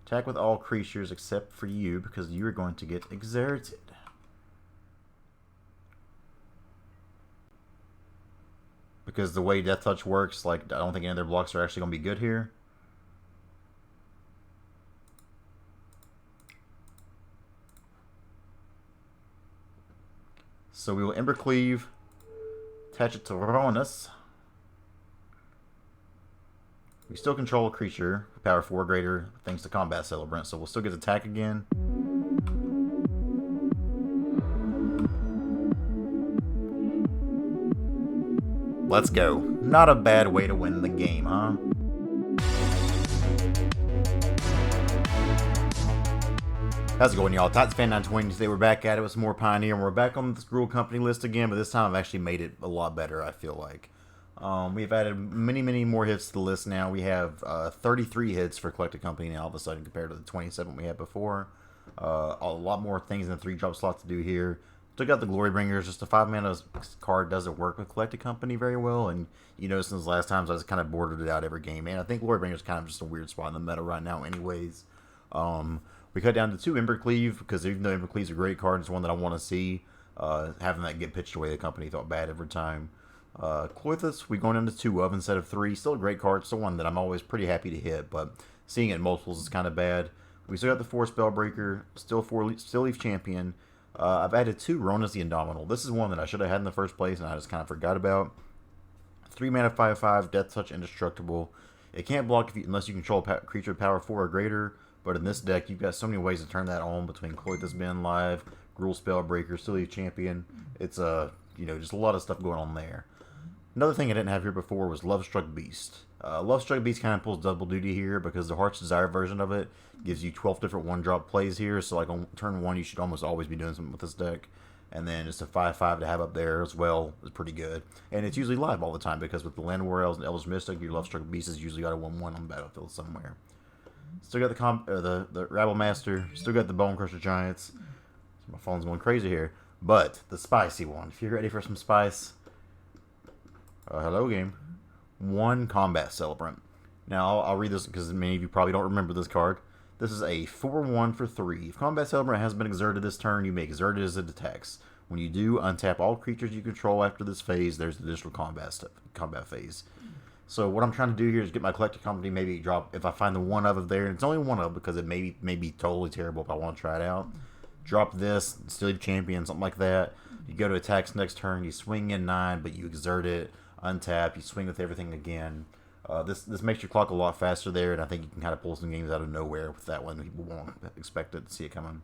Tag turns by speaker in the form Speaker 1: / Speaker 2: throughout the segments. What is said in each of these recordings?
Speaker 1: Attack with all creatures except for you because you are going to get exerted. Because the way Death Touch works, like, I don't think any of their blocks are actually going to be good here. So we will Embercleave, attach it to Rhonas. We still control a creature, power 4 greater, thanks to Combat Celebrant, so we'll still get attack again. Let's go. Not a bad way to win the game, huh? How's it going, y'all? Tots Fan 920. Today we're back at it with some more Pioneer, and we're back on this Gruul Company list again, but this time I've actually made it a lot better, I feel like. We've added many more hits to the list now. We have 33 hits for Collected Company now all of a sudden compared to the 27 we had before. A lot more things in the 3-drop slot to do here. Took out the Glory Bringers. Just a 5-mana card doesn't work with Collected Company very well, and you know, since the last times I just kind of bordered it out every game, and I think Glory Bringers is kind of just a weird spot in the meta right now anyways. We cut down to 2 Embercleave, because even though Embercleave's a great card, it's one that I want to see. Having that get pitched away, the company thought bad every time. Klothys, we going down to 2 of instead of 3. Still a great card, still one that I'm always pretty happy to hit, but seeing it in multiples is kind of bad. We still got the 4 Spellbreaker, still Leaf Champion. I've added 2 Rhonas the Indomitable. This is one that I should have had in the first place, and I just kind of forgot about. 3 mana 5/5, Death Touch, Indestructible. It can't block unless you control a creature with power 4 or greater, but in this deck, you've got so many ways to turn that on between Klothys being live, Gruul Spellbreaker, still Leaf Champion. It's just a lot of stuff going on there. Another thing I didn't have here before was Lovestruck Beast. Lovestruck Beast kind of pulls double duty here because the Heart's Desire version of it gives you 12 different 1-drop plays here. So like on turn 1, you should almost always be doing something with this deck. And then just a 5/5 to have up there as well is pretty good. And it's usually live all the time because with the Land War Elves and Eldritch Mystic, your Lovestruck Beast has usually got a 1/1 on the battlefield somewhere. Still got the Rabble Master. Still got the Bonecrusher Giants. My phone's going crazy here. But the spicy one. If you're ready for some spice... hello, game. 1 Combat Celebrant. Now, I'll read this because many of you probably don't remember this card. This is a 4/1 for 3. If Combat Celebrant has been exerted this turn, you may exert it as it attacks. When you do, untap all creatures you control after this phase. There's additional combat phase. So what I'm trying to do here is get my Collected Company, maybe drop, if I find the 1 of there, and it's only 1 of because it may be totally terrible if I want to try it out. Drop this, still Leaf Champion, something like that. You go to attacks next turn, you swing in 9, but you exert it. Untap, you swing with everything again. This makes your clock a lot faster there, and I think you can kind of pull some games out of nowhere with that one. People won't expect it to see it coming.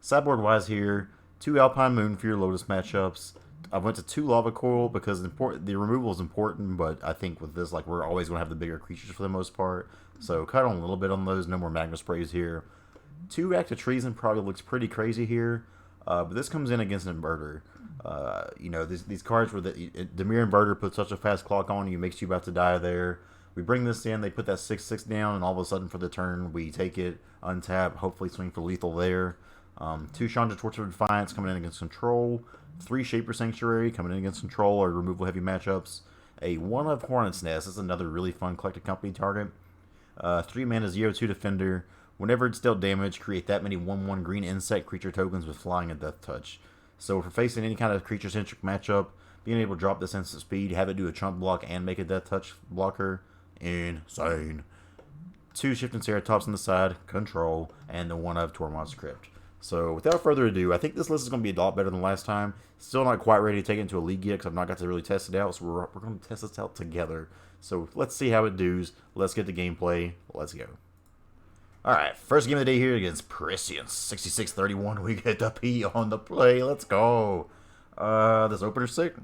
Speaker 1: Sideboard wise here, 2 Alpine Moon for your Lotus matchups. I went to 2 Lava Coil because the removal is important, but I think with this, like, we're always going to have the bigger creatures for the most part. So cut on a little bit on those. No more Magma Sprays here. 2 Act of Treason probably looks pretty crazy here, but this comes in against an Inverter. These cards where the Dimir Inverter puts such a fast clock on you, makes you about to die there. We bring this in, they put that 6/6 down, and all of a sudden for the turn, we take it, untap, hopefully swing for lethal there. 2 Chandra Torch of Defiance coming in against control. 3 Shaper Sanctuary coming in against control or removal heavy matchups. A 1 of Hornet's Nest. This is another really fun Collected Company target. 3 mana 0/2 Defender. Whenever it's dealt damage, create that many 1/1 green insect creature tokens with flying and death touch. So if we're facing any kind of creature-centric matchup, being able to drop this instant speed, have it do a chump block, and make a death touch blocker, insane. 2 Shifting Ceratops on the side, control, and the 1 of Tormod's Crypt. So without further ado, I think this list is going to be a lot better than last time. Still not quite ready to take it into a league yet because I've not got to really test it out, so we're going to test this out together. So let's see how it does. Let's get the gameplay. Let's go. Alright, first game of the day here against Prescience. 66-31. We get the P on the play. Let's go. This opener's sick.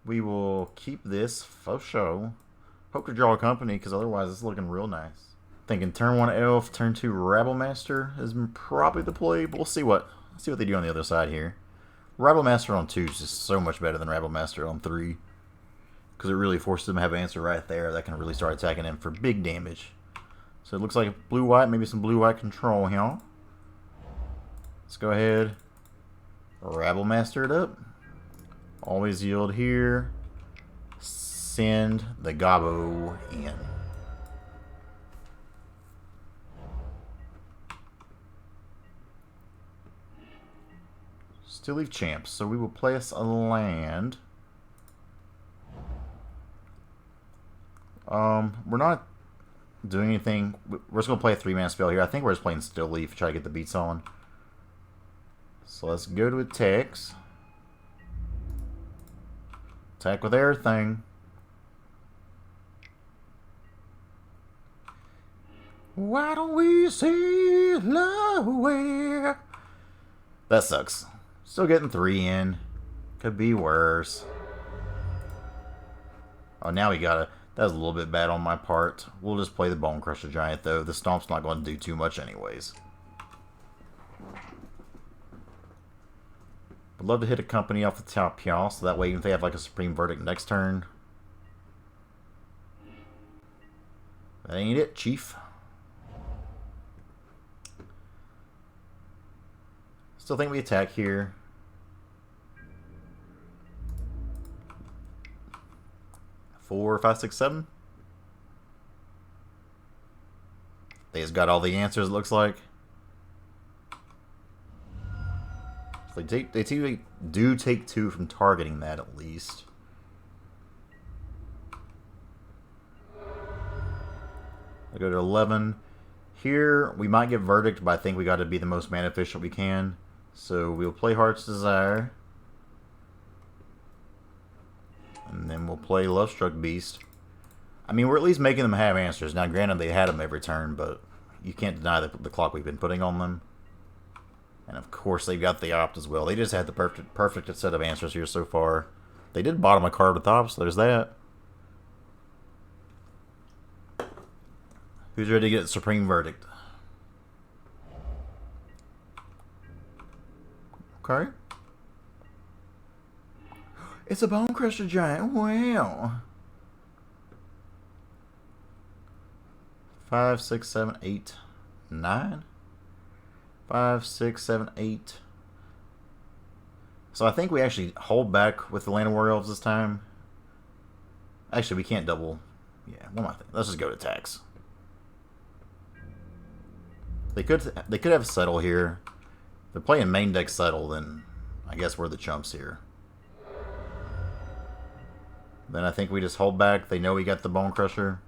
Speaker 1: We will keep this for show. Hope to draw a company because otherwise it's looking real nice. Thinking turn 1 Elf, turn 2 Rabble Master is probably the play, but we'll see what they do on the other side here. Rabble Master on 2 is just so much better than Rabble Master on 3. Because it really forces them to have an answer right there that can really start attacking him for big damage. So it looks like blue-white, maybe some blue-white control here. Let's go ahead. Rabble Master it up. Always yield here. Send the Gobbo in. Still leave champs, so we will place a land. We're not doing anything. We're just going to play a 3-mana spell here. I think we're just playing Still Leaf, try to get the beats on. So let's go to attacks. Attack with everything. Why don't we see love away? That sucks. Still getting 3 in. Could be worse. Oh, now we got it. That was a little bit bad on my part. We'll just play the Bonecrusher Giant, though. The Stomp's not going to do too much anyways. I'd love to hit a company off the top, y'all, so that way even if they have like a Supreme Verdict next turn. That ain't it, Chief. Still think we attack here. Four, 5, 6, 7. They just got all the answers, it looks like. So they do take 2 from targeting that at least. I go to 11. Here, we might get Verdict, but I think we got to be the most mana efficient we can. So we'll play Heart's Desire. And then we'll play Lovestruck Beast. I mean, we're at least making them have answers. Now, granted, they had them every turn, but you can't deny the clock we've been putting on them. And, of course, they've got the Opt as well. They just had the perfect set of answers here so far. They did bottom a card with Opt, so there's that. Who's ready to get Supreme Verdict? Okay. It's a Bonecrusher Giant. Wow. 5, 6, 7, 8, 9. 5, 6, 7, 8. So I think we actually hold back with the Land of War Elves this time. Actually, we can't double. Yeah, what am I thinking? Let's just go to tax. They could have Settle here. If they're playing main deck Settle, then I guess we're the chumps here. Then I think we just hold back. They know we got the Bonecrusher.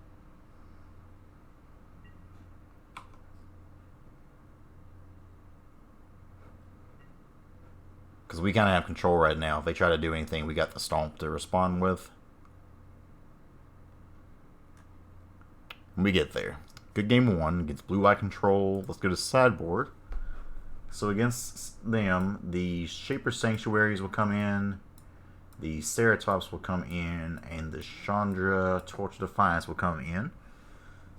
Speaker 1: Because we kind of have control right now. If they try to do anything, we got the Stomp to respond with. We get there. Good game 1 against Blue Eye Control. Let's go to sideboard. So against them, the Shaper Sanctuaries will come in. The Ceratops will come in, and the Chandra Torch of Defiance will come in.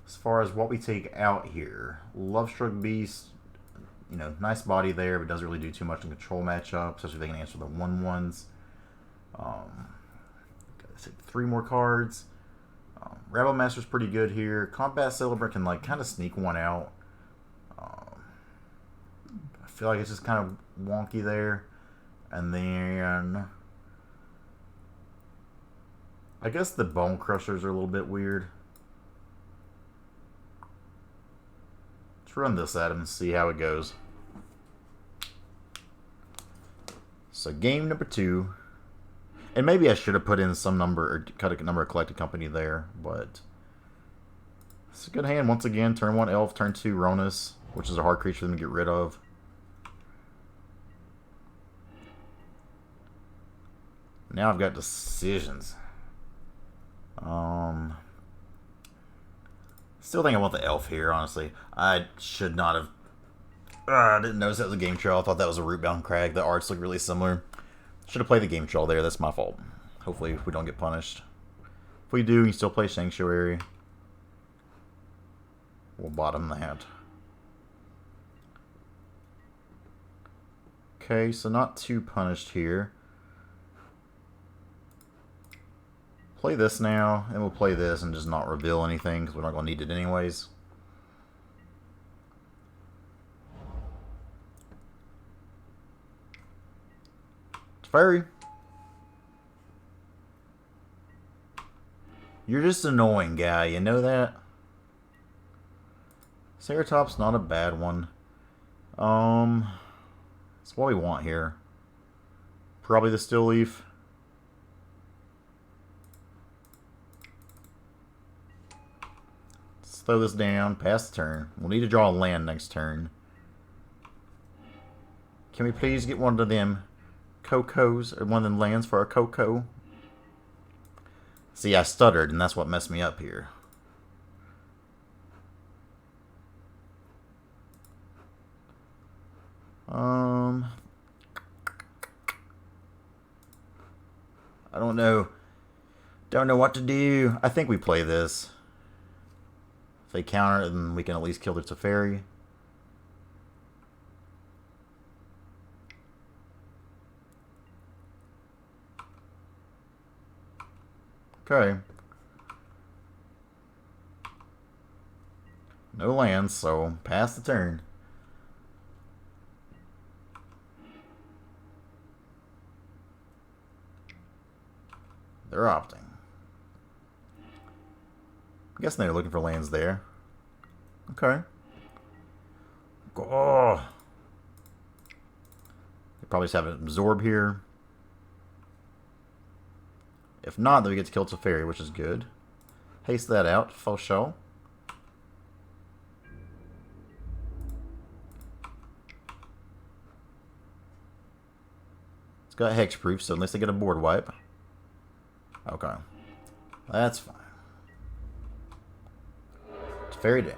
Speaker 1: As far as what we take out here, Lovestruck Beast, you know, nice body there, but doesn't really do too much in control matchup, especially if they can answer the 1/1s. Gotta take 3 more cards. Rebel Master's pretty good here. Combat Celebrant can like kind of sneak one out. I feel like it's just kind of wonky there. And then I guess the Bone Crushers are a little bit weird. Let's run this at him and see how it goes. So game number 2. And maybe I should have put in some number, or cut a number of Collected Company there, but it's a good hand. Once again, turn 1 Elf, turn 2 Rhonas, which is a hard creature for them to get rid of. Now I've got decisions. Still think I want the Elf here, honestly. I should not have... I didn't notice that was a Game Troll. I thought that was a Rootbound Crag. The arts look really similar. Should have played the Game Troll there. That's my fault. Hopefully we don't get punished. If we do, you still play Sanctuary. We'll bottom that. Okay, so not too punished here. Play this now, and we'll play this and just not reveal anything, because we're not going to need it anyways. It's fairy. You're just annoying, guy. You know that? Ceratop's not a bad one. That's what we want here. Probably the Still Leaf. Let's throw this down. Pass the turn. We'll need to draw a land next turn. Can we please get one of them Cocos, or one of them lands for a Coco? See, I stuttered, and that's what messed me up here. I don't know. Don't know what to do. I think we play this. If they counter it, then we can at least kill their Teferi. Okay. No lands, so pass the turn. They're opting. I'm guessing they're looking for lands there. Okay. Oh. They probably just have an absorb here. If not, then we get to kill Teferi, which is good. Haste that out, for sure. It's got hexproof, so unless they get a board wipe. Okay. That's fine. Teferi down.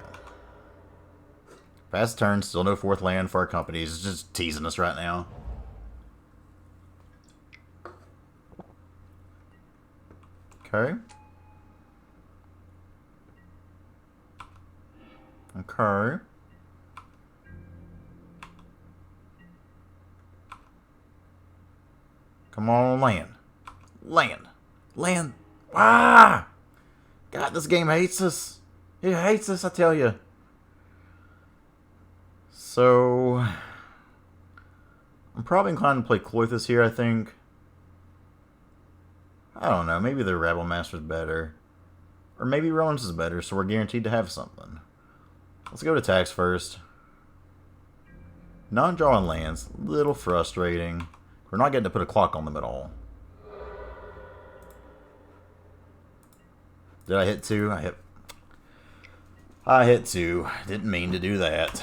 Speaker 1: Fast turn, still no fourth land for our company. He's just teasing us right now. Okay. Okay. Come on, land. Land. Land. Ah! God, this game hates us. It hates us, I tell you. So, I'm probably inclined to play Klothys here, I think. I don't know, maybe the Rabble Master's better. Or maybe Rhonas is better, so we're guaranteed to have something. Let's go to tax first. Non-drawing lands, little frustrating. We're not getting to put a clock on them at all. Did I hit 2? I hit 2. Didn't mean to do that.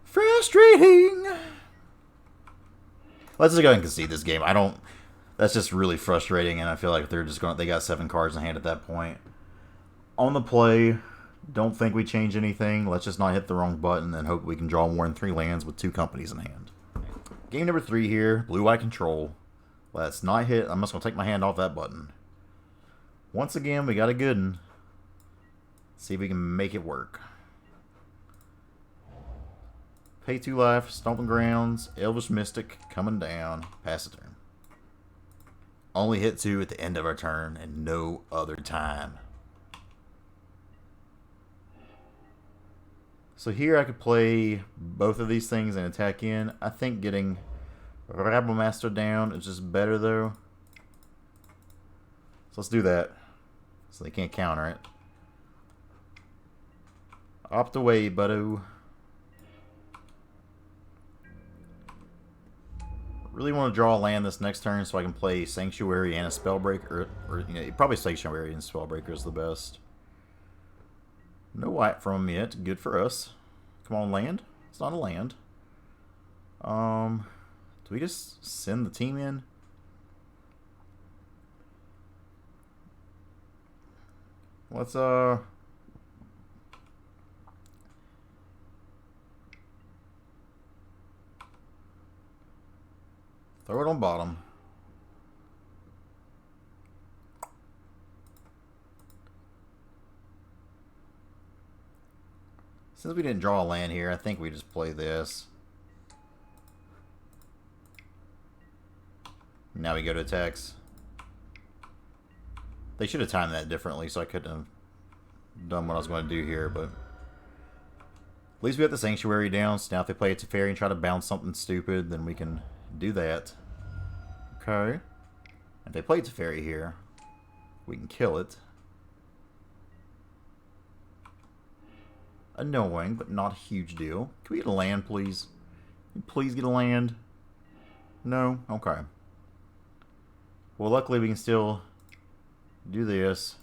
Speaker 1: Frustrating! Let's just go ahead and concede this game. That's just really frustrating, and I feel like they got 7 cards in hand at that point. On the play, don't think we change anything. Let's just not hit the wrong button and hope we can draw more than 3 lands with 2 companies in hand. Game number 3 here, blue-white control. Let's not hit. I'm just going to take my hand off that button. Once again, we got a good one. See if we can make it work. Pay 2 life, Stomping Grounds, Elvish Mystic coming down. Pass the turn. Only hit 2 at the end of our turn and no other time. So here I could play both of these things and attack in. I think getting Rabble Master down is just better though. So let's do that. So they can't counter it. Opt away, buddo. Really want to draw a land this next turn so I can play Sanctuary and a Spellbreaker. Or you know, probably Sanctuary and Spellbreaker is the best. No white from them yet. Good for us. Come on, land. It's not a land. Do we just send the team in? Let's throw it on bottom. Since we didn't draw a land here, I think we just play this. Now we go to attacks. They should have timed that differently, so I couldn't have done what I was going to do here, but at least we have the Sanctuary down, so now if they play a Teferi and try to bounce something stupid, then we can do that. Okay. If they play Teferi here, we can kill it. Annoying, but not a huge deal. Can we get a land, please? Please get a land. No? Okay. Well, luckily we can still do this.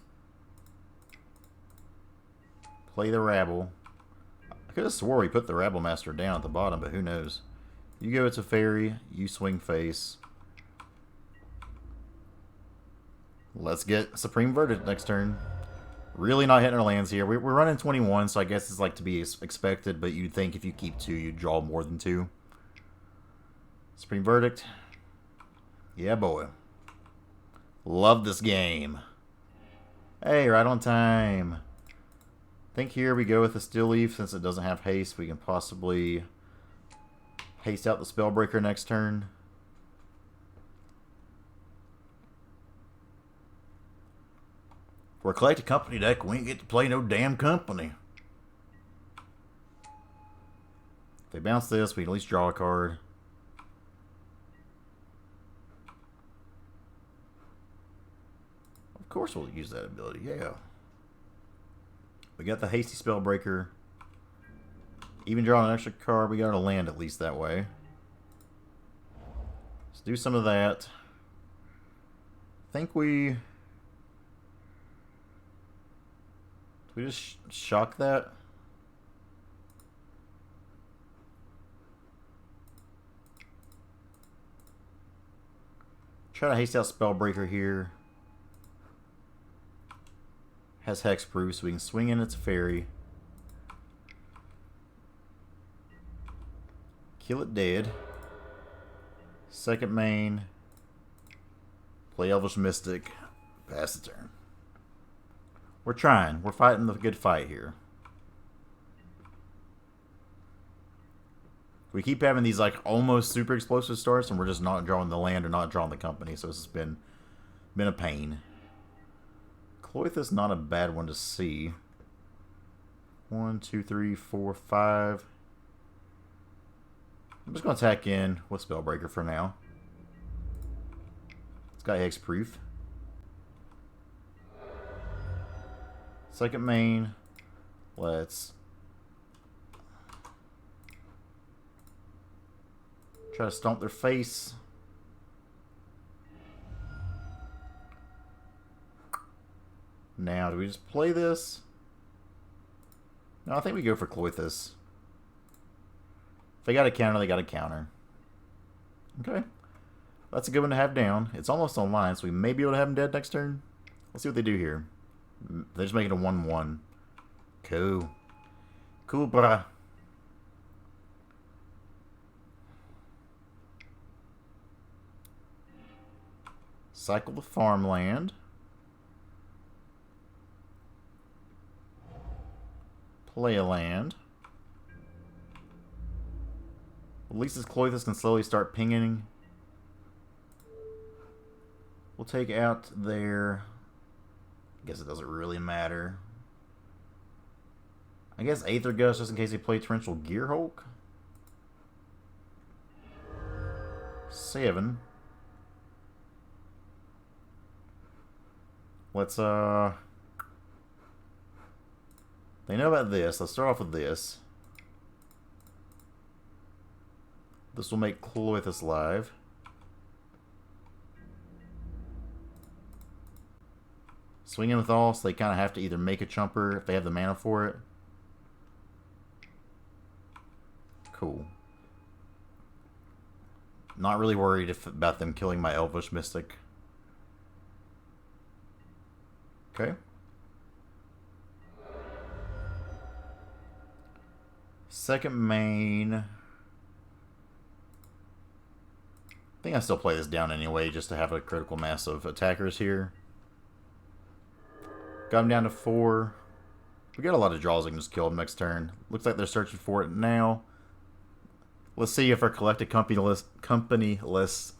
Speaker 1: Play the rabble. I could have swore we put the rabble master down at the bottom, but who knows. You go, it's a fairy. You swing face. Let's get Supreme Verdict next turn. Really not hitting our lands here. We're running 21, so I guess it's like to be expected, but you'd think if you keep 2, you'd draw more than 2. Supreme Verdict. Yeah, boy. Love this game. Hey, right on time. I think here we go with the Steel Leaf. Since it doesn't have haste, we can possibly haste out the Spellbreaker next turn. For a Collected Company deck, we ain't get to play no damn company. If they bounce this, we can at least draw a card. Of course we'll use that ability, yeah. We got the Hasty Spellbreaker. Even drawing an extra card, we got a land at least that way. Let's do some of that. I think we just shock that? Try to haste out Spellbreaker here. Has hexproof, so we can swing in its fairy. Kill it dead. Second main. Play Elvish Mystic. Pass the turn. We're trying. We're fighting the good fight here. We keep having these like almost super explosive starts, and we're just not drawing the land or not drawing the company, so it's been a pain. Klothys not a bad one to see. 1, 2, 3, 4, 5. I'm just going to attack in with Spellbreaker for now. It's got hexproof. Second main. Let's try to stomp their face. Now, do we just play this? No, I think we go for Klothys. If they got a counter, they got a counter. Okay. That's a good one to have down. It's almost online, so we may be able to have them dead next turn. Let's see what they do here. They're just making a 1-1. Cool. Cool, brah. Cycle the farmland. Play a land. At least this Klothys can slowly start pinging. We'll take out their... I guess it doesn't really matter. I guess Aether Gust just in case they play Torrential Gearhulk. 7. Let's they know about this. Let's start off with this. This will make Klothys live. Swing in with all, so they kind of have to either make a chumper if they have the mana for it. Cool. Not really worried about them killing my Elvish Mystic. Okay. Second main. I think I still play this down anyway, just to have a critical mass of attackers here. Got them down to 4. We got a lot of draws that can just kill them next turn. Looks like they're searching for it now. Let's see if our Collected Company list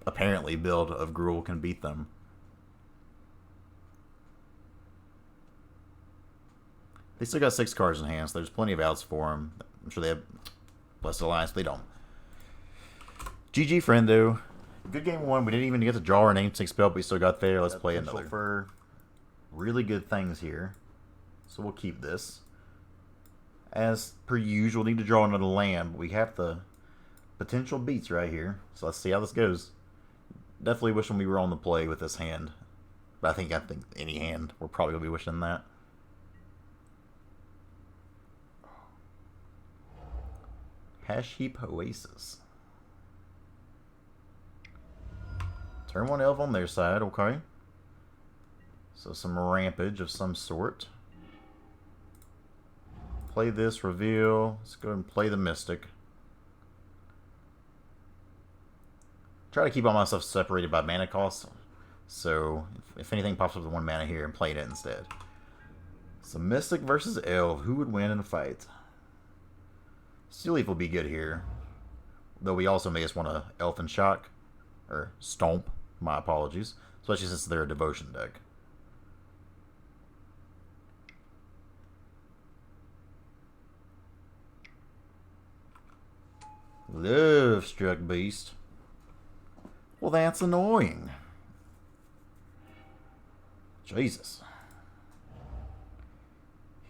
Speaker 1: apparently build of Gruul can beat them. They still got 6 cards in hand, so there's plenty of outs for them. I'm sure they have Blessed Alliance, but they don't. GG, friendo. Good game 1. We didn't even get to draw our namesake spell, but we still got there. Let's play another. For really good things here, so we'll keep this. As per usual, need to draw another land, but we have to potential beats right here. So let's see how this goes. Definitely wishing we were on the play with this hand. But I think any hand, we're probably going to be wishing that. Hash Heap Oasis. Turn 1 elf on their side, okay. So some rampage of some sort. Play this, reveal. Let's go ahead and play the Mystic. Try to keep all my stuff separated by mana cost. So if anything pops up with 1 mana here, and play it instead. So Mystic versus Elf. Who would win in a fight? Steel Leaf will be good here. Though we also may just want to Elfin Shock. Or Stomp. My apologies. Especially since they're a Devotion deck. Lovestruck Beast. Well, that's annoying. Jesus.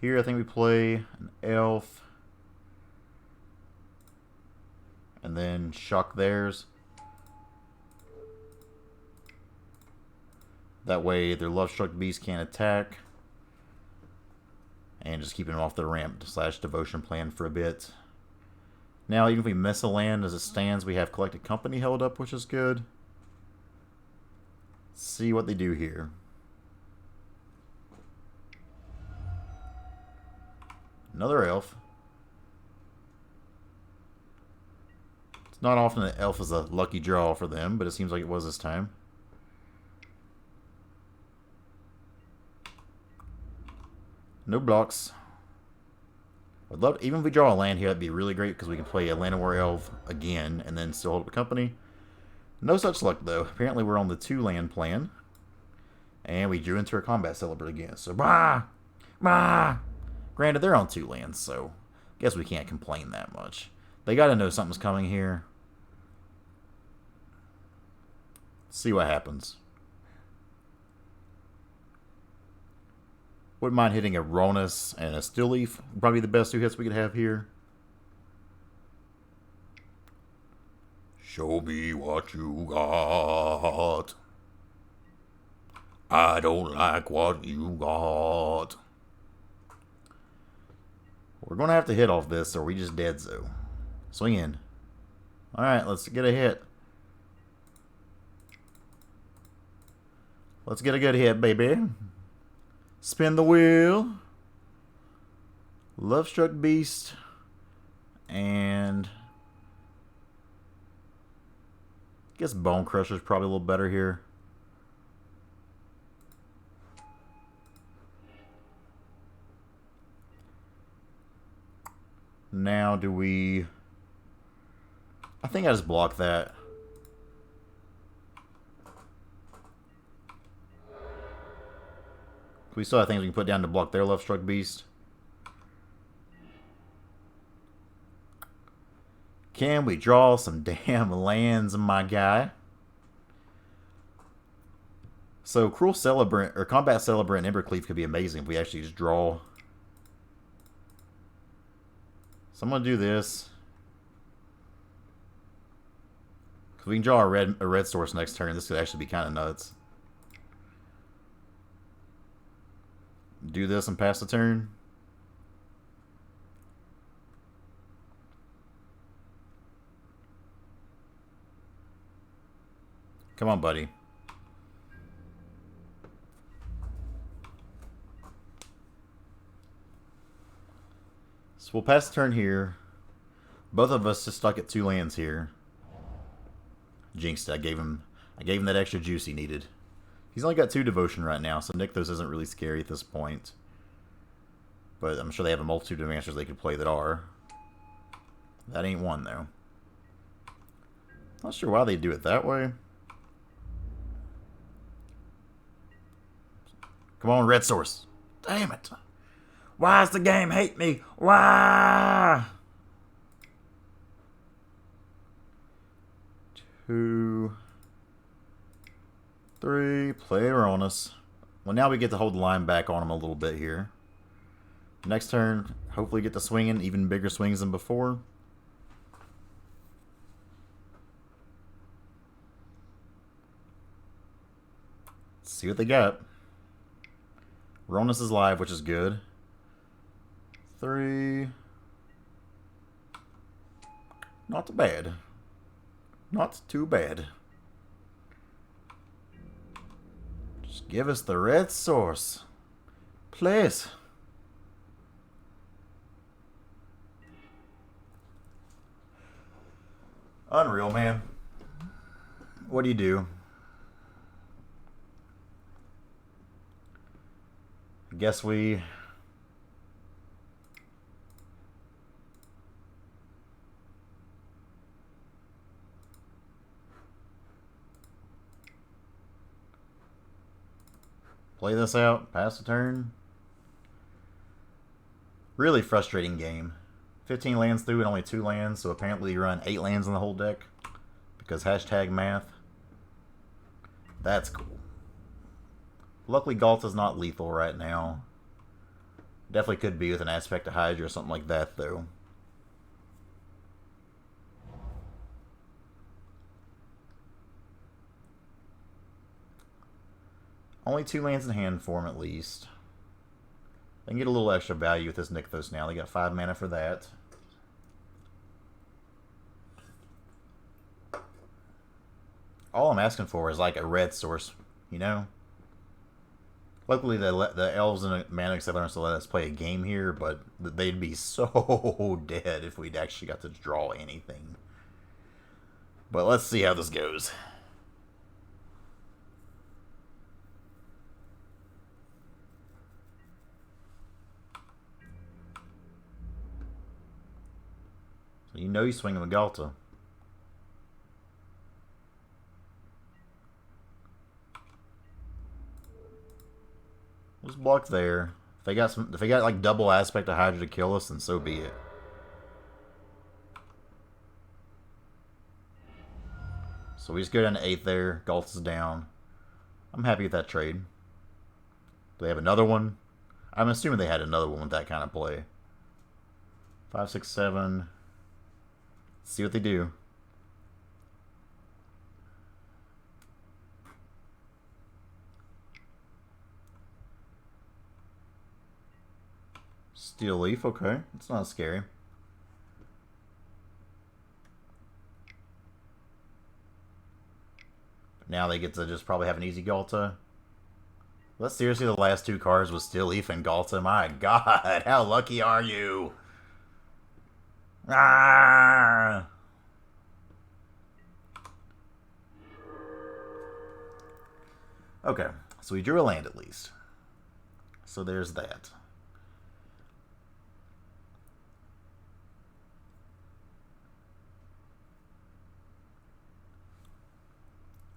Speaker 1: Here, I think we play an elf. And then shock theirs. That way, their Lovestruck Beast can't attack. And just keeping them off the ramp / devotion plan for a bit. Now, even if we miss a land as it stands, we have Collected Company held up, which is good. Let's see what they do here. Another elf. It's not often an elf is a lucky draw for them, but it seems like it was this time. No blocks. I'd love to, even if we draw a land here, that'd be really great because we can play a Llanowar Elf again and then still hold up the company. No such luck though. Apparently we're on the 2-land plan. And we drew into a Combat Celebrant again. So, bah! Bah! Granted, they're on 2 lands, so I guess we can't complain that much. They gotta know something's coming here. See what happens. Wouldn't mind hitting a Rhonas and a Steel Leaf. Probably the best 2 hits we could have here. Show me what you got. I don't like what you got. We're going to have to hit off this or we just dead so. Swing in. Alright, let's get a hit. Let's get a good hit, baby. Spin the wheel. Lovestruck Beast. And I guess Bonecrusher is probably a little better here. Now do we... I think I just block that. We still have things we can put down to block their Lovestruck Beast. Can we draw some damn lands, my guy? So Gruul Celebrant or Combat Celebrant and Embercleave could be amazing if we actually just draw. So I'm gonna do this. Cause we can draw a red source next turn. This could actually be kind of nuts. Do this and pass the turn. Come on, buddy. So we'll pass the turn here. Both of us just stuck at 2 lands here. Jinxed it. I gave him that extra juice he needed. He's only got 2 devotion right now, so Nykthos isn't really scary at this point. But I'm sure they have a multitude of answers they could play that are. That ain't one, though. Not sure why they do it that way. Come on, red source. Damn it. Why does the game hate me? Why? 2, 3, play Rhonas. Well, now we get to hold the line back on him a little bit here. Next turn, hopefully get to swinging, even bigger swings than before. see what they got. Rhonas is live, which is good. 3. Not too bad. Not too bad. Just give us the red source. Please. Unreal, man. What do you do? I guess we... play this out, pass the turn. Really frustrating game. 15 lands through and only 2 lands, so apparently you run 8 lands in the whole deck. Because hashtag math. That's cool. Luckily Galta's not lethal right now. Definitely could be with an aspect to Hydra or something like that, though. Only 2 lands in hand for him, at least. They can get a little extra value with this Nykthos now. They got 5 mana for that. All I'm asking for is like a red source, you know? Luckily, the elves and mana accelerants will let us play a game here, but they'd be so dead if we'd actually got to draw anything. But let's see how this goes. So you know you swing with Galta. Just block there. If they got like double aspect of Hydra to kill us, then so be it. So we just go down to 8 there. Galta's down. I'm happy with that trade. Do they have another one? I'm assuming they had another one with that kind of play. 5, 6, 7. Let's see what they do. Steel Leaf, okay. It's not scary. Now they get to just probably have an easy Galta. That's seriously the last 2 cards with Steel Leaf and Galta. My god, how lucky are you? Ah! Okay, so we drew a land at least. So there's that.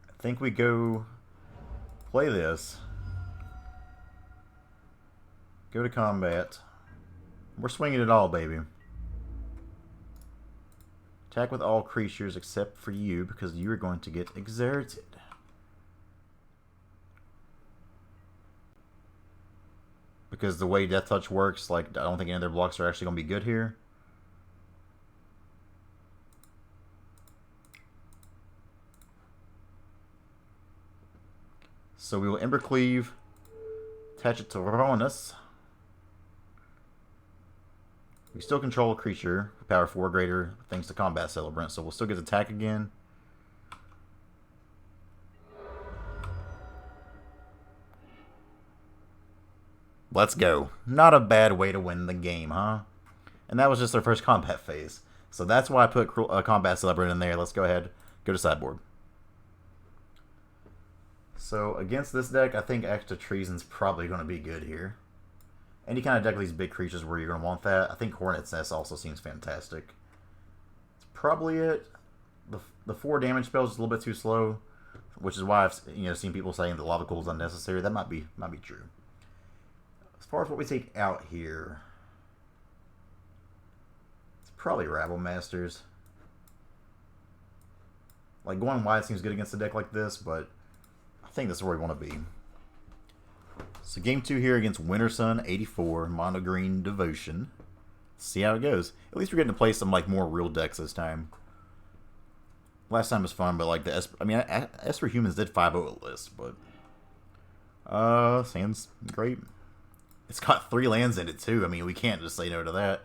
Speaker 1: I think we go play this. Go to combat. We're swinging it all, baby. Attack with all creatures except for you because you are going to get exerted. Because the way Death Touch works, like, I don't think any of their blocks are actually going to be good here. So we will Embercleave, attach it to Rhonas. We still control a creature, power 4 greater, thanks to Combat Celebrant, so we'll still get attack again. Let's go. Not a bad way to win the game, huh? And that was just their first combat phase. So that's why I put Combat Celebrant in there. Let's go ahead, go to sideboard. So against this deck, I think Extra Treason's probably going to be good here. Any kind of deck with these big creatures where you're going to want that. I think Hornet's Nest also seems fantastic. That's probably it. The 4 damage spell is a little bit too slow, which is why I've seen people saying that Lava Cool is unnecessary. That might be true. As far as what we take out here, it's probably Rabble Masters. Like, going wide seems good against a deck like this, but I think this is where we want to be. So game 2 here against Wintersun 84, Mono Green Devotion. See how it goes. At least we're getting to play some like more real decks this time. Last time was fun, but like Esper Humans did 5-0 list, but Sand's great. It's got 3 lands in it, too. I mean, we can't just say no to that.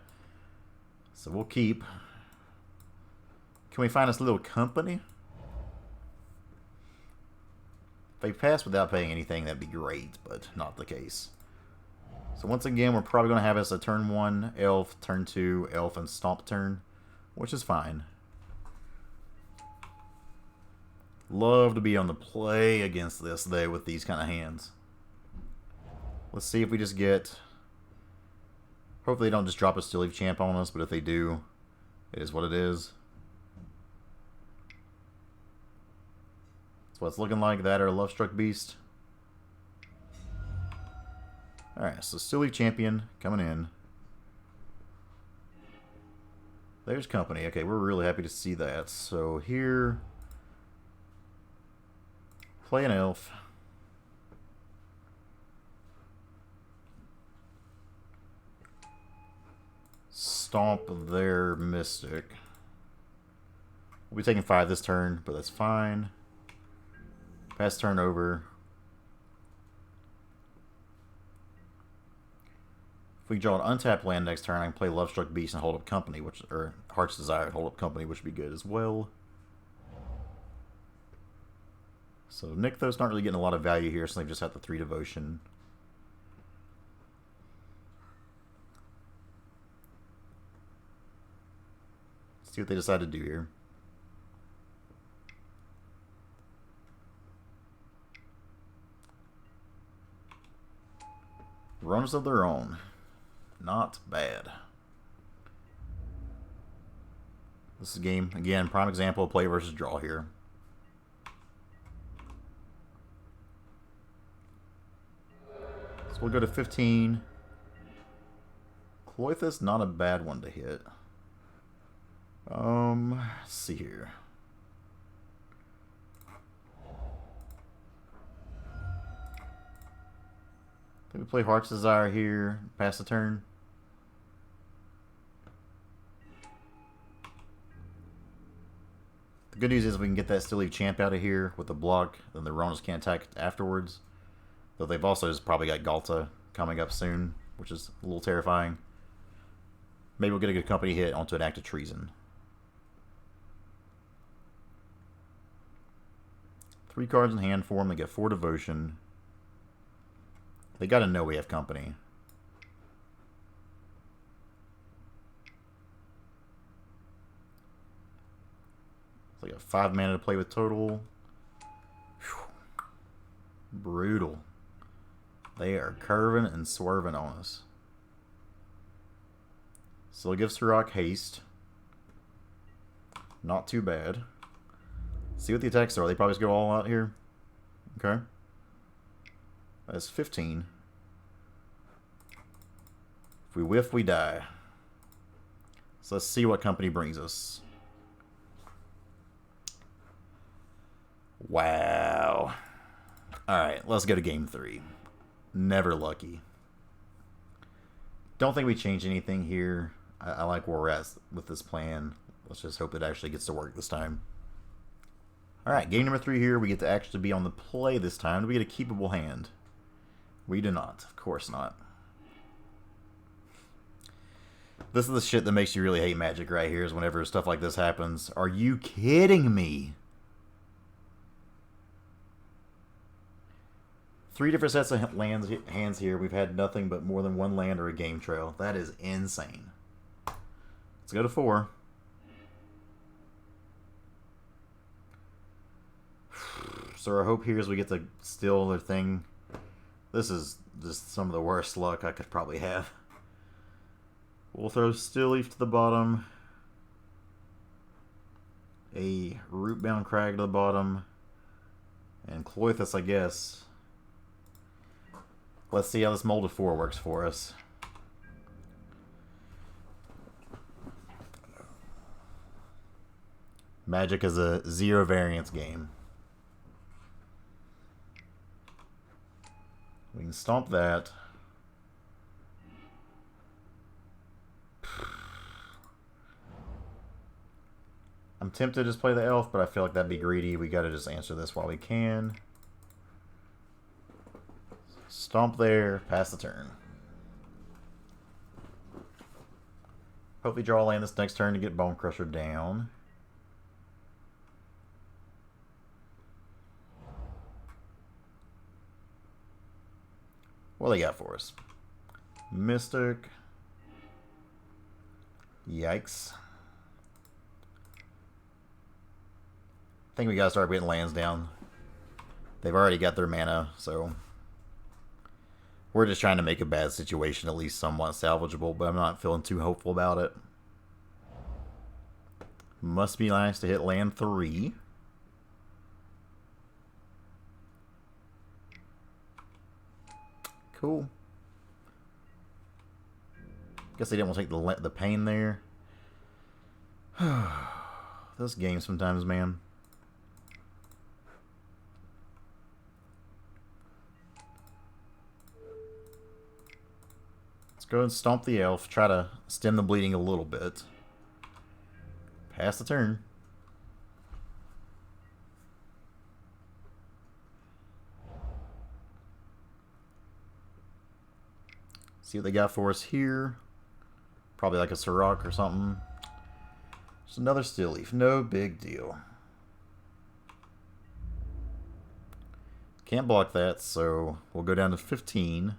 Speaker 1: So we'll keep. Can we find us a little company? If they pass without paying anything, that'd be great, but not the case. So once again, we're probably going to have us a turn 1 elf, turn 2 elf, and stomp turn, which is fine. Love to be on the play against this, though, with these kind of hands. Let's see if we just get... Hopefully they don't just drop a Still Leaf Champ on us, but if they do, it is what it is. That's what it's looking like, that or Lovestruck Beast. Alright, so Still Leaf Champion coming in. There's company. Okay, we're really happy to see that. So here... Play an elf. Stomp their Mystic. We'll be taking 5 this turn, but that's fine. Pass turn over. If we draw an untapped land next turn, I can play Lovestruck Beast and hold up company, which, or Heart's Desire and hold up company, which would be good as well. So Nykthos not really getting a lot of value here, so they've just had the 3 devotion. Let's see what they decide to do here. Rhonas of their own. Not bad. This is a game, again, prime example of play versus draw here. So we'll go to 15. Klothys, not a bad one to hit. Let's see here. I think we play Heart's Desire here, pass the turn. The good news is we can get that Still Leaf Champ out of here with the block, then the Rhonas can't attack afterwards. Though they've also just probably got Galta coming up soon, which is a little terrifying. Maybe we'll get a good company hit onto an act of treason. 3 cards in hand for them. They get 4 devotion. They gotta know we have company. So they got 5 mana to play with total. Whew. Brutal. They are curving and swerving on us. So it gives Turok haste. Not too bad. See what the attacks are. They probably just go all out here. Okay. That's 15. If we whiff, we die. So let's see what company brings us. Wow. Alright, let's go to game 3. Never lucky. Don't think we change anything here. I like where we're at with this plan. Let's just hope it actually gets to work this time. Alright, game number 3 here. We get to actually be on the play this time. Do we get a keepable hand? We do not. Of course not. This is the shit that makes you really hate Magic right here, is whenever stuff like this happens. Are you kidding me? 3 different sets of hands here. We've had nothing but more than 1 land or a game trail. That is insane. Let's go to 4. So our hope here is we get to steal their thing. This is just some of the worst luck I could probably have. We'll throw Still Leaf to the bottom. A Rootbound Crag to the bottom. And Klothys, I guess. Let's see how this Molded 4 works for us. Magic is a 0 variance game. We can stomp that. I'm tempted to just play the elf, but I feel like that'd be greedy. We gotta just answer this while we can. Stomp there, pass the turn. Hopefully draw a land this next turn to get Bonecrusher down. What do they got for us? Mystic. Yikes. I think we gotta start getting lands down. They've already got their mana, so we're just trying to make a bad situation at least somewhat salvageable, but I'm not feeling too hopeful about it. Must be nice to hit land 3. Cool. Guess they didn't want to take the pain there. This game sometimes, man. Let's go and stomp the elf. Try to stem the bleeding a little bit. Pass the turn. See what they got for us here. Probably like a Sirach or something. Just another still leaf. No big deal. Can't block that, so we'll go down to 15.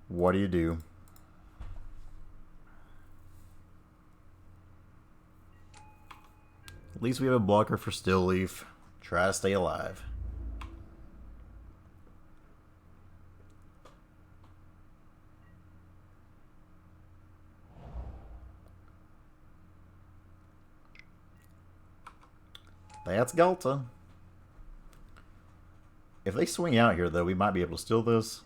Speaker 1: What do you do? At least we have a blocker for Still Leaf. Try to stay alive. That's Galta. If they swing out here, though, we might be able to steal this.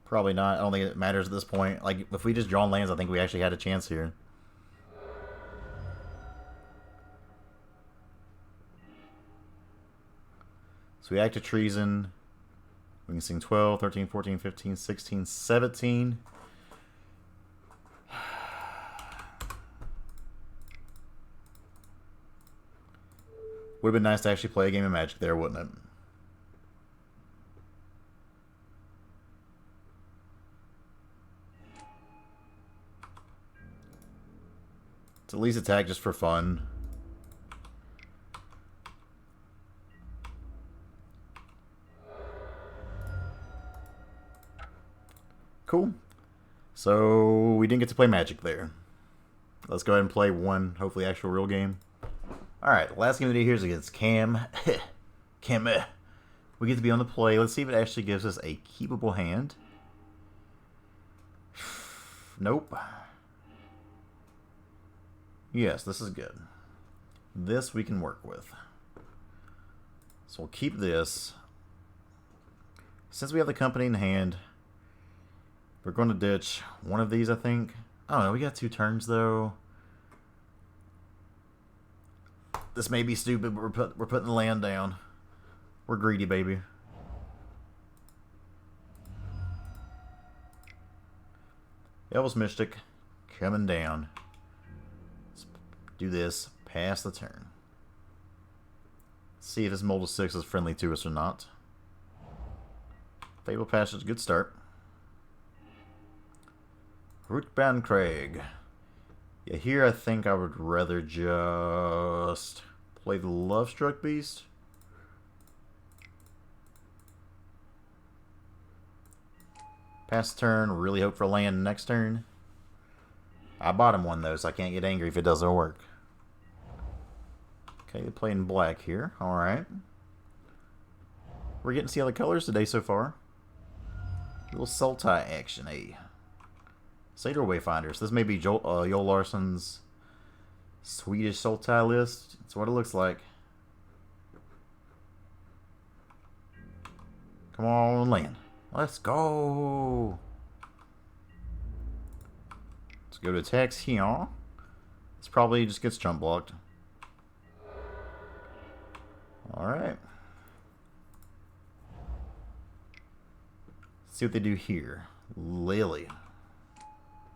Speaker 1: Probably not. I don't think it matters at this point. Like, if we just drawn lands, I think we actually had a chance here. So we act of treason. We can sing 12, 13, 14, 15, 16, 17. Would have been nice to actually play a game of Magic there, wouldn't it? At least attack just for fun. Cool. So we didn't get to play Magic there. Let's go ahead and play one, hopefully actual real game. Alright, the last game of the day here is against Cam. Cam. We get to be on the play. Let's see if it actually gives us a keepable hand. Nope. Yes, this is good. This we can work with. So we'll keep this. Since we have the company in hand, we're going to ditch one of these, I think. I don't know, we got 2 turns, though. This may be stupid, but we're putting the land down. We're greedy, baby. Elvis Mystic coming down. Do this, pass the turn. See if this Mold of 6 is friendly to us or not. Fable Passage, good start. Rootbound Craig. Yeah, here I think I would rather just play the Lovestruck Beast. Pass the turn, really hope for land next turn. I bought him one though, so I can't get angry if it doesn't work. Okay, they're playing black here. Alright. We're getting to see all the colors today so far. Little Sultai action, eh? Seder Wayfinders. This may be Joel Larsson's Swedish Sultai list. That's what it looks like. Come on, land. Let's go. Let's go to attacks here. This probably just gets jump blocked. Alright. See what they do here. Lily.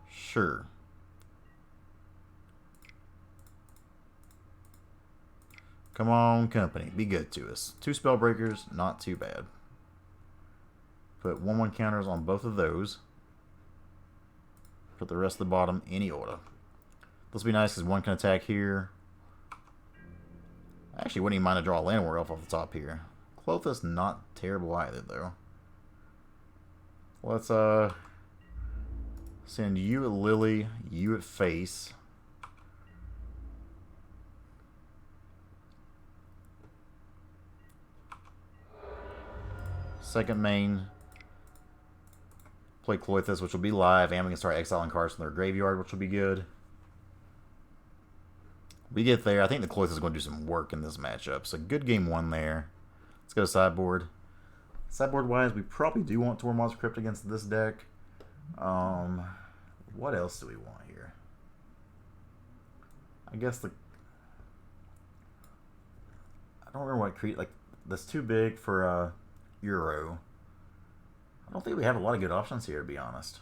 Speaker 1: Sure. Come on, company. Be good to us. 2 Spellbreakers, not too bad. Put 1/1 counters on both of those. Put the rest of the bottom any order. This will be nice because one can attack here. I actually wouldn't even mind to draw a land ward off the top here. Klothys not terrible either though. Let's send you at Lily, you at face. Second main, play Klothys, which will be live, and we can start exiling cards from their graveyard, which will be good. We get there. I think the Klothys is going to do some work in this matchup. So good game 1 there. Let's go to sideboard. Sideboard-wise, we probably do want Tormod's Crypt against this deck. What else do we want here? I guess I don't remember what create like that's too big for Euro. I don't think we have a lot of good options here, to be honest.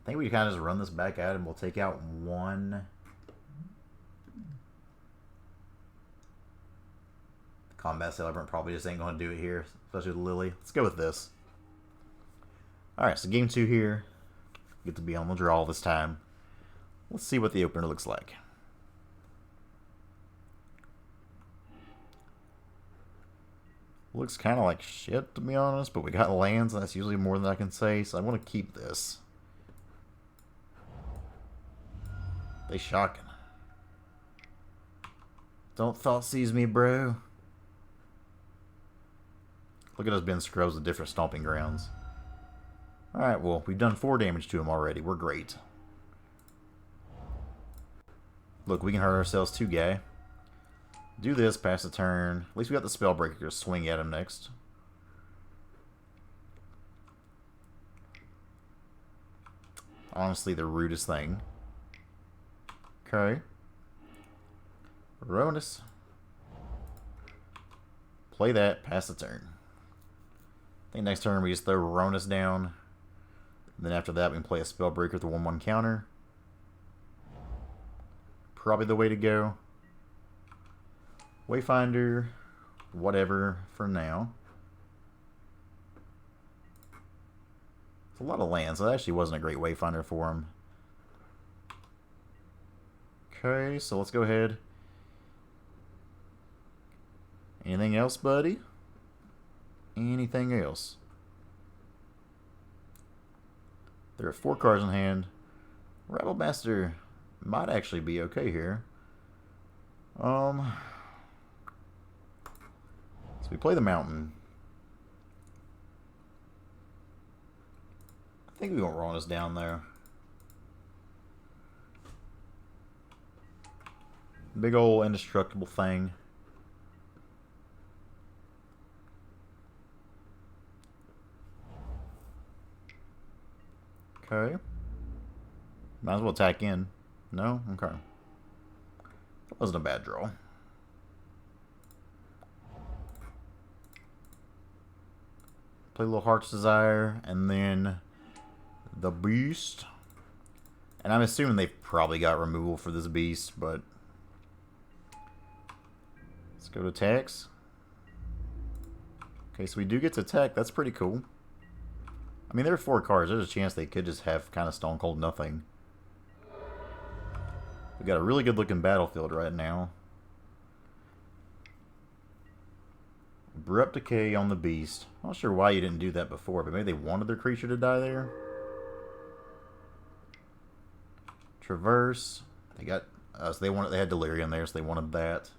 Speaker 1: I think we kind of just run this back out and we'll take out one. Combat Celebrant probably just ain't going to do it here, especially with Lily. Let's go with this. Alright, so game 2 here. Get to be on the draw this time. Let's see what the opener looks like. Looks kind of like shit, to be honest, but we got lands, and that's usually more than I can say, so I want to keep this. They shocking. Don't thought seize me, bro. Look at us being scrubs with different stomping grounds. Alright, well, we've done 4 damage to him already. We're great. Look, we can hurt ourselves too, guy. Do this, pass the turn. At least we got the Spellbreaker to swing at him next. Honestly, the rudest thing. Okay. Rhonas. Play that, pass the turn. I think next turn we just throw Rhonas down. Then after that we can play a Spellbreaker with a 1/1 counter. Probably the way to go. Wayfinder, whatever for now. It's a lot of lands, so that actually wasn't a great Wayfinder for him. Okay, so let's go ahead. Anything else, buddy? Anything else? There are 4 cards in hand. Rabblemaster might actually be okay here. So we play the mountain. I think we won't run us down there. Big old indestructible thing. Okay. Might as well attack in. No? Okay. That wasn't a bad draw. Play a little Heart's Desire, and then the Beast. And I'm assuming they've probably got removal for this Beast, but let's go to attacks. Okay, so we do get to attack. That's pretty cool. I mean, there are 4 cards. There's a chance they could just have kind of Stone Cold nothing. We got a really good looking battlefield right now. Abrupt Decay on the Beast. I'm not sure why you didn't do that before, but maybe they wanted their creature to die there. Traverse. They got so they had Delirium there, so they wanted that.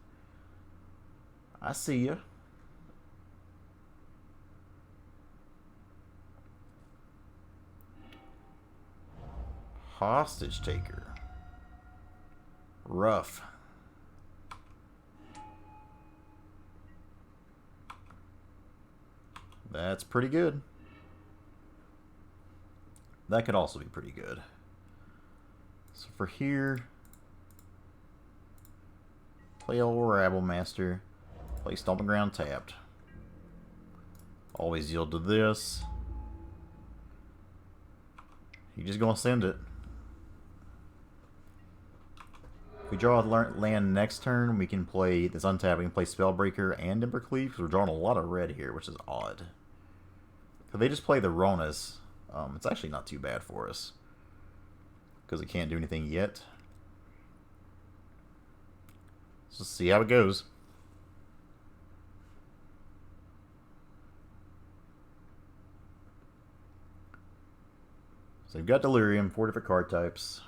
Speaker 1: I see ya. Hostage Taker. Rough. That's pretty good. That could also be pretty good. So for here, play old Rabblemaster. Play Stomping Ground tapped. Always yield to this. You just gonna send it. If we draw a land next turn, we can play this untap. We can play Spellbreaker and Embercleave, because we're drawing a lot of red here, which is odd. If they just play the Rhonas, it's actually not too bad for us, because it can't do anything yet. So let's see how it goes. So we've got Delirium, 4 different card types.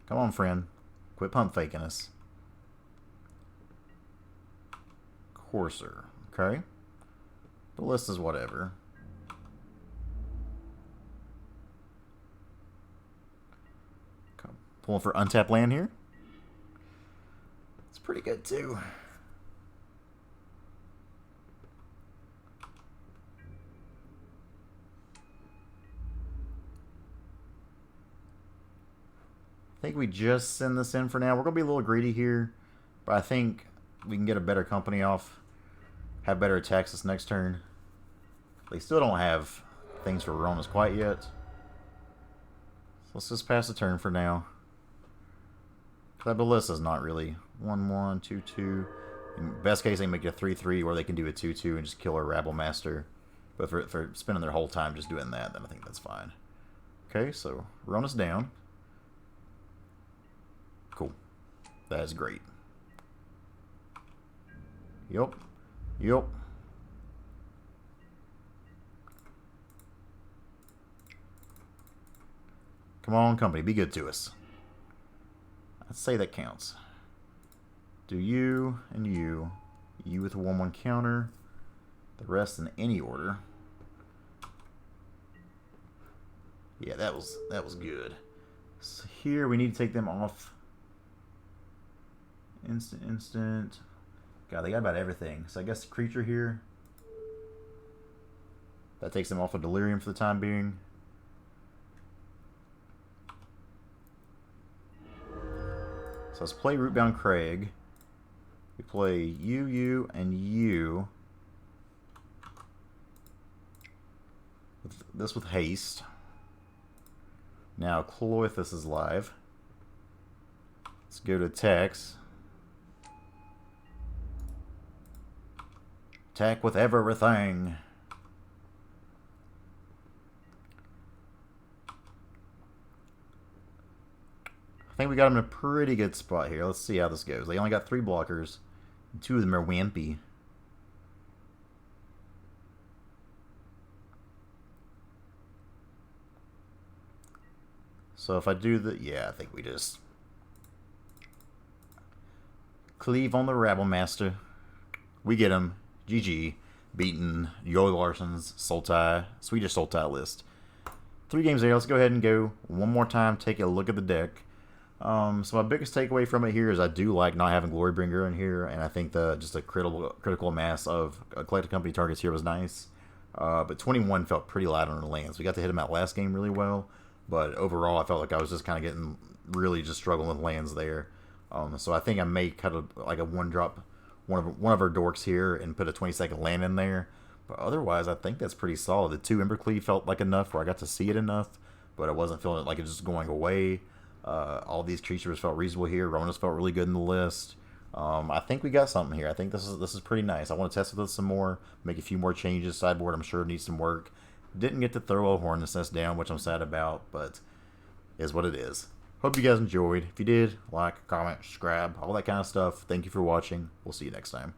Speaker 1: Come on, friend. Quit pump faking us. Courser. Okay. The list is whatever. Okay. Pulling for untapped land here. It's pretty good, too. I think we just send this in for now. We're going to be a little greedy here, but I think we can get a better company off, have better attacks this next turn. They still don't have things for Rhonas quite yet. So let's just pass the turn for now. That ballista's not really 1/1, 2/2. In best case, they make it a 3/3, or they can do a 2/2 and just kill our Rabble Master. But for spending their whole time just doing that, then I think that's fine. Okay, so Rhonas down. Cool. That is great. Yup. Yup. Come on, company. Be good to us. I'd say that counts. Do you and you. You with a 1/1 counter. The rest in any order. Yeah, that was good. So here we need to take them off. Instant. God, they got about everything. So I guess the creature here. That takes them off of Delirium for the time being. So let's play Rootbound Craig. We play you, and you. This with haste. Now Klothys is live. Let's go to attacks. Attack with everything. I think we got them in a pretty good spot here. Let's see how this goes. They only got 3 blockers. 2 of them are wimpy. So if I do the... Yeah, I think we just... Cleave on the Rabble Master. We get him. GG. Beaten Yo Larson's Sultai, Swedish Sultai list. 3 games there. Let's go ahead and go one more time. Take a look at the deck. So my biggest takeaway from it here is I do like not having Glorybringer in here, and I think just a critical mass of collected company targets here was nice. But 21 felt pretty light on the lands. We got to hit him out last game really well, but overall I felt like I was just kind of getting really just struggling with lands there. So I think I may cut like a 1-drop one of our dorks here and put a 20-second land in there. But otherwise, I think that's pretty solid. The 2 Embercleave felt like enough where I got to see it enough, but I wasn't feeling like it just going away. All these creatures felt reasonable here. Rhonas felt really good in the list. I think we got something here. I think this is pretty nice. I want to test with this some more, make a few more changes. Sideboard, I'm sure, needs some work. Didn't get to throw a Hornet's Nest down, which I'm sad about, but is what it is. Hope you guys enjoyed. If you did, like, comment, subscribe, all that kind of stuff. Thank you for watching. We'll see you next time.